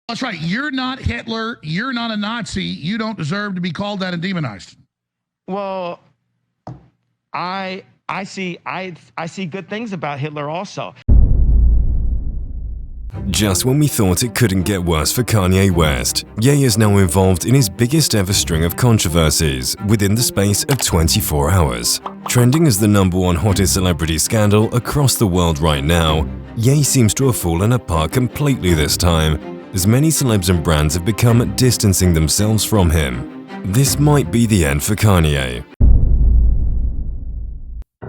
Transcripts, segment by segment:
That's right. You're not Hitler. You're not a Nazi. You don't deserve to be called that and demonized. Well, I see good things about Hitler also. Just when we thought it couldn't get worse for Kanye West, Ye is now involved in his biggest ever string of controversies within the space of 24 hours. Trending as the #1 hottest celebrity scandal across the world right now, Ye seems to have fallen apart completely this time, as many celebs and brands have become distancing themselves from him. This might be the end for Kanye.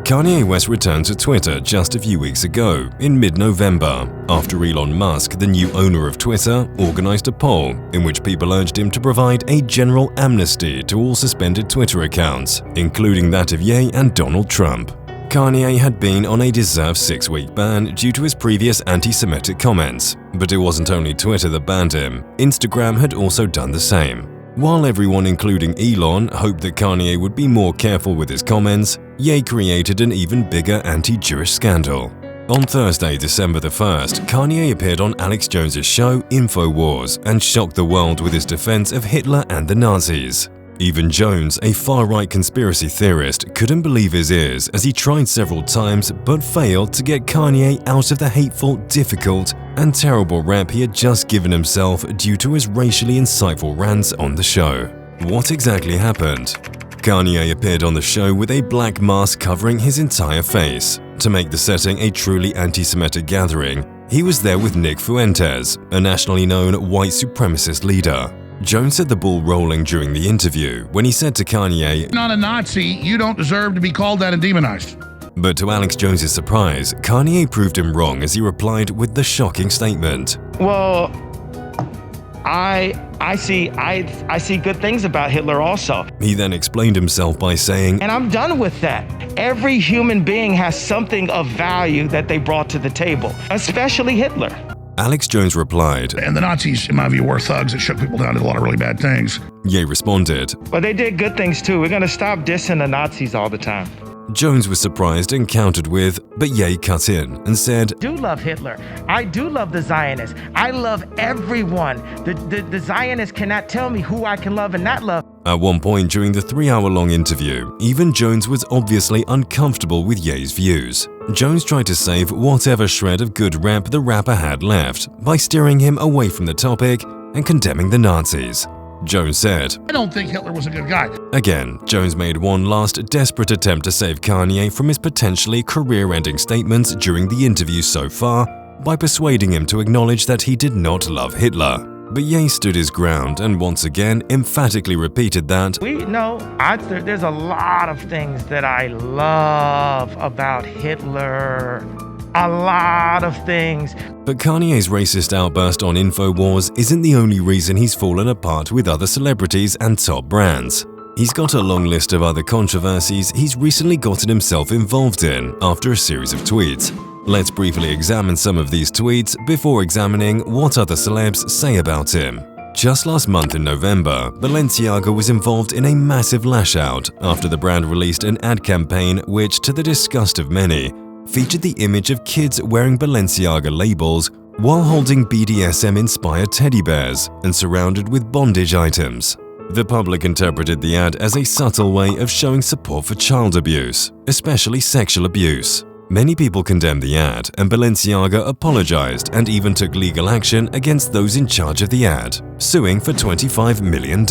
Kanye West returned to Twitter just a few weeks ago, in mid-November, after Elon Musk, the new owner of Twitter, organized a poll in which people urged him to provide a general amnesty to all suspended Twitter accounts, including that of Ye and Donald Trump. Kanye had been on a deserved 6-week ban due to his previous anti-Semitic comments, but it wasn't only Twitter that banned him. Instagram had also done the same. While everyone, including Elon, hoped that Kanye would be more careful with his comments, Ye created an even bigger anti-Jewish scandal. On Thursday, December the 1st, Kanye appeared on Alex Jones's show InfoWars and shocked the world with his defense of Hitler and the Nazis. Even Jones, a far-right conspiracy theorist, couldn't believe his ears as he tried several times but failed to get Kanye out of the hateful, difficult, and terrible rap he had just given himself due to his racially insightful rants on the show. What exactly happened? Kanye appeared on the show with a black mask covering his entire face. To make the setting a truly anti-Semitic gathering, he was there with Nick Fuentes, a nationally known white supremacist leader. Jones set the ball rolling during the interview when he said to Kanye, "You're not a Nazi. You don't deserve to be called that and demonized." But to Alex Jones's surprise, Kanye proved him wrong as he replied with the shocking statement. Well, I see good things about Hitler also. He then explained himself by saying, and I'm done with that. Every human being has something of value that they brought to the table, especially Hitler. Alex Jones replied, "And the Nazis, in my view, were thugs that shook people down, did a lot of really bad things." Ye responded, "But they did good things too. We're gonna stop dissing the Nazis all the time." Jones was surprised and countered with, but Ye cut in and said, I do love Hitler. I do love the Zionists. I love everyone. The Zionists cannot tell me who I can love and not love. At one point during the 3-hour-long interview, even Jones was obviously uncomfortable with Ye's views. Jones tried to save whatever shred of good rap the rapper had left by steering him away from the topic and condemning the Nazis. Jones said, "I don't think Hitler was a good guy." Again, Jones made one last desperate attempt to save Kanye from his potentially career-ending statements during the interview so far by persuading him to acknowledge that he did not love Hitler. But Ye stood his ground and once again emphatically repeated that, There's a lot of things that I love about Hitler. A lot of things. But Kanye's racist outburst on InfoWars isn't the only reason he's fallen apart with other celebrities and top brands. He's got a long list of other controversies he's recently gotten himself involved in after a series of tweets. Let's briefly examine some of these tweets before examining what other celebs say about him. Just last month in November, Balenciaga was involved in a massive lash-out after the brand released an ad campaign which, to the disgust of many, featured the image of kids wearing Balenciaga labels while holding BDSM-inspired teddy bears and surrounded with bondage items. The public interpreted the ad as a subtle way of showing support for child abuse, especially sexual abuse. Many people condemned the ad, and Balenciaga apologized and even took legal action against those in charge of the ad, suing for $25 million.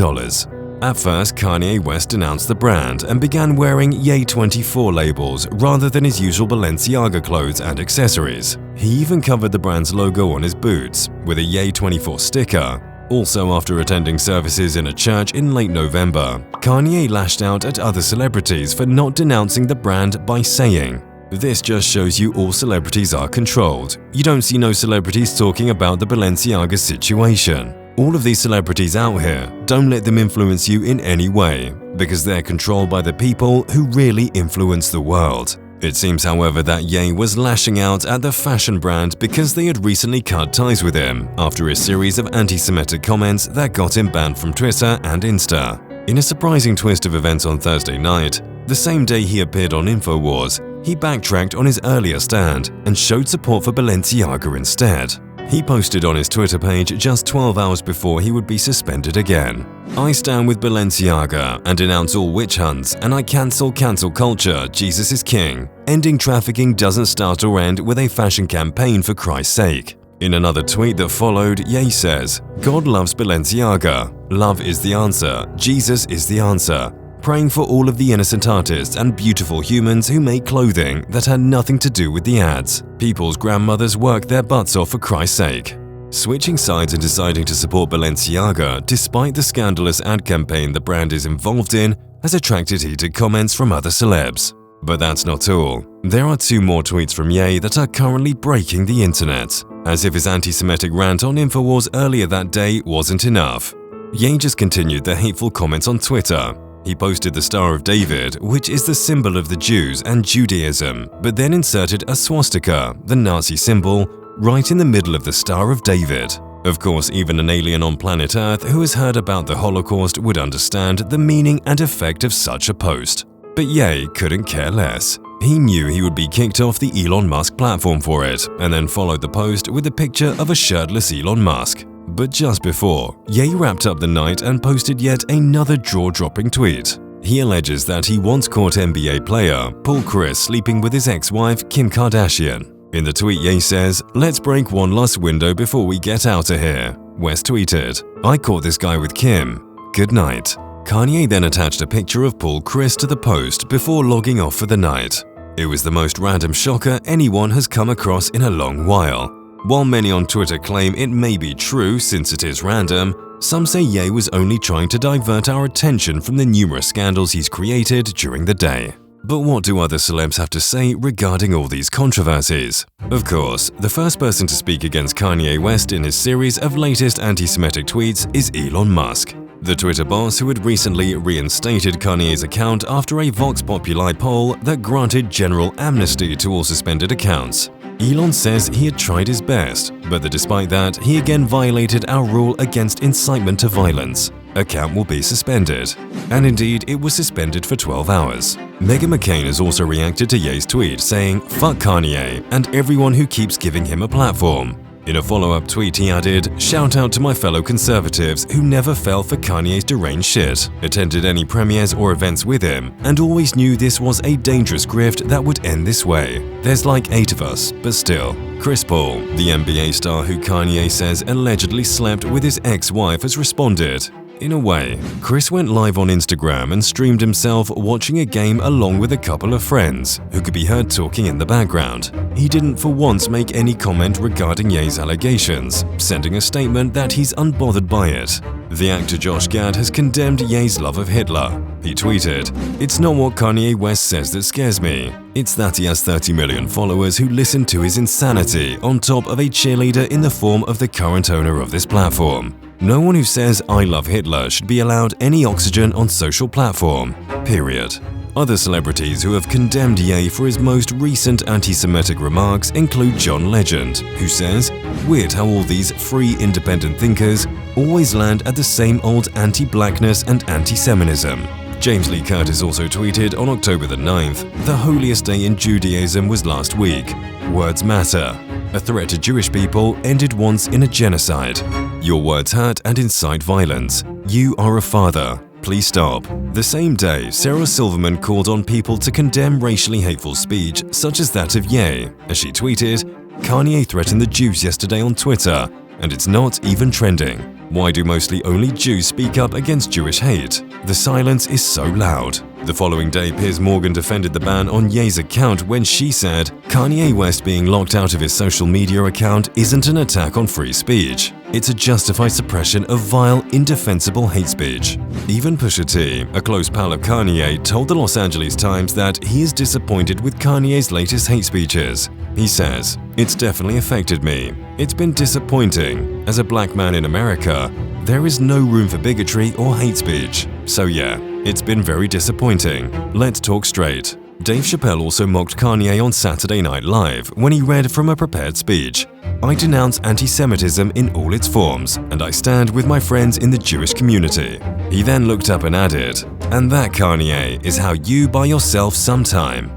At first, Kanye West denounced the brand and began wearing Ye 24 labels rather than his usual Balenciaga clothes and accessories. He even covered the brand's logo on his boots with a Ye 24 sticker. Also, after attending services in a church in late November, Kanye lashed out at other celebrities for not denouncing the brand by saying, "This just shows you all celebrities are controlled. You don't see no celebrities talking about the Balenciaga situation. All of these celebrities out here, don't let them influence you in any way, because they're controlled by the people who really influence the world." It seems, however, that Ye was lashing out at the fashion brand because they had recently cut ties with him after a series of anti-Semitic comments that got him banned from Twitter and Insta. In a surprising twist of events on Thursday night, the same day he appeared on InfoWars, he backtracked on his earlier stand and showed support for Balenciaga instead. He posted on his Twitter page just 12 hours before he would be suspended again. "I stand with Balenciaga and denounce all witch hunts, and I cancel culture, Jesus is king. Ending trafficking doesn't start or end with a fashion campaign for Christ's sake." In another tweet that followed, Ye says, "God loves Balenciaga. Love is the answer. Jesus is the answer. Praying for all of the innocent artists and beautiful humans who make clothing that had nothing to do with the ads. People's grandmothers work their butts off for Christ's sake." Switching sides and deciding to support Balenciaga despite the scandalous ad campaign the brand is involved in has attracted heated comments from other celebs. But that's not all. There are 2 more tweets from Ye that are currently breaking the internet, as if his anti-Semitic rant on InfoWars earlier that day wasn't enough. Ye just continued the hateful comments on Twitter. He posted the Star of David, which is the symbol of the Jews and Judaism, but then inserted a swastika, the Nazi symbol, right in the middle of the Star of David. Of course, even an alien on planet Earth who has heard about the Holocaust would understand the meaning and effect of such a post. But Ye couldn't care less. He knew he would be kicked off the Elon Musk platform for it, and then followed the post with a picture of a shirtless Elon Musk. But just before, Ye wrapped up the night and posted yet another jaw-dropping tweet. He alleges that he once caught NBA player Paul Chris sleeping with his ex-wife Kim Kardashian. In the tweet, Ye says, "Let's break one last window before we get out of here." West tweeted, "I caught this guy with Kim. Good night." Kanye then attached a picture of Paul Chris to the post before logging off for the night. It was the most random shocker anyone has come across in a long while. While many on Twitter claim it may be true since it is random, some say Ye was only trying to divert our attention from the numerous scandals he's created during the day. But what do other celebs have to say regarding all these controversies? Of course, the first person to speak against Kanye West in his series of latest anti-Semitic tweets is Elon Musk, the Twitter boss who had recently reinstated Kanye's account after a Vox Populi poll that granted general amnesty to all suspended accounts. Elon says he had tried his best, but that despite that, he again violated our rule against incitement to violence. Account will be suspended. And indeed, it was suspended for 12 hours. Meghan McCain has also reacted to Ye's tweet, saying, "Fuck Kanye and everyone who keeps giving him a platform." In a follow-up tweet, he added, "Shout out to my fellow conservatives who never fell for Kanye's deranged shit, attended any premieres or events with him, and always knew this was a dangerous grift that would end this way. There's like 8 of us, but still." Chris Paul, the NBA star who Kanye says allegedly slept with his ex-wife, has responded. In a way, Chris went live on Instagram and streamed himself watching a game along with a couple of friends, who could be heard talking in the background. He didn't for once make any comment regarding Ye's allegations, sending a statement that he's unbothered by it. The actor Josh Gad has condemned Ye's love of Hitler. He tweeted, "It's not what Kanye West says that scares me. It's that he has 30 million followers who listen to his insanity on top of a cheerleader in the form of the current owner of this platform. No one who says I love Hitler should be allowed any oxygen on social platform, period." Other celebrities who have condemned Ye for his most recent anti-Semitic remarks include John Legend, who says, "Weird how all these free independent thinkers always land at the same old anti-blackness and anti-Semitism." James Lee Curtis also tweeted on October the 9th, "The holiest day in Judaism was last week. Words matter. A threat to Jewish people ended once in a genocide. Your words hurt and incite violence. You are a father. Please stop." The same day, Sarah Silverman called on people to condemn racially hateful speech such as that of Ye, as she tweeted, "Kanye threatened the Jews yesterday on Twitter, and it's not even trending. Why do mostly only Jews speak up against Jewish hate? The silence is so loud." The following day, Piers Morgan defended the ban on Ye's account when she said, "Kanye West being locked out of his social media account isn't an attack on free speech. It's a justified suppression of vile, indefensible hate speech." Even Pusha T, a close pal of Kanye, told the Los Angeles Times that he is disappointed with Kanye's latest hate speeches. He says, "It's definitely affected me. It's been disappointing. As a black man in America, there is no room for bigotry or hate speech. So yeah, it's been very disappointing. Let's talk straight." Dave Chappelle also mocked Kanye on Saturday Night Live when he read from a prepared speech. "I denounce anti-Semitism in all its forms, and I stand with my friends in the Jewish community." He then looked up and added, "And that, Kanye, is how you buy yourself some time."